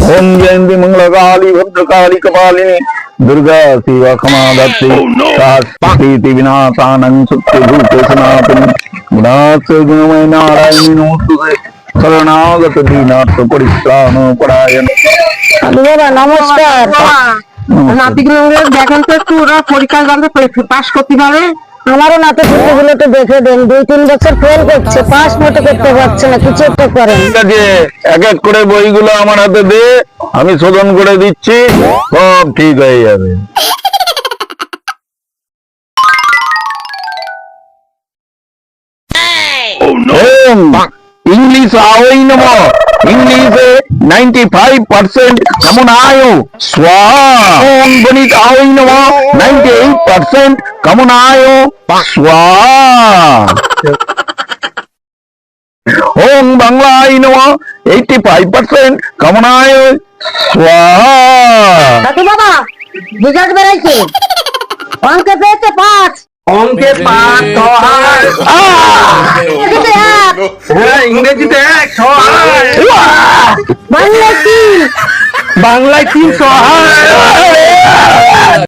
ओम जयंती मंगल काली भद्र काली कपालिनी दुर्गा शिवा क्षमा धत्ती शास्त्री विनाशानं सत्य भूत सनातन गुणात् गुणमय नारायणी नमोस्तुते शरणागत दीनाथ परित्राण परायण। বাবা নমস্কার। নাতিগুলো দেখেন তো একটু, ওরা পরীক্ষা জানতে পাস করতে পারে। আমারও নাতি পুত্রগুলো তো দেখে দেন, 2-3 বছর ফেল করছে, পাস মতো করতে পারছে না, কিছু একটা করেন। এক এক করে বইগুলো আমার হাতে দে, আমি শোধন করে দিচ্ছি, সব ঠিক হয়ে যাবে। इंग्लिश आओ ही नमो, इंग्लिश 95% कमन आयो स्वाहा। ओम गणित आओ ही नमो, 98% कमन आयो स्वाहा। ओम बांग्ला आई नमो, 85% कमन आयो स्वाहा। দাদু বাবা রেজাল্ট বেরাইছে, অঙ্কে পেয়েছে 5। অঙ্কে 5 সহায়, ইংরেজিতে 1 সহায়, বাংলায় 3 বাংলায় 3 সহায়।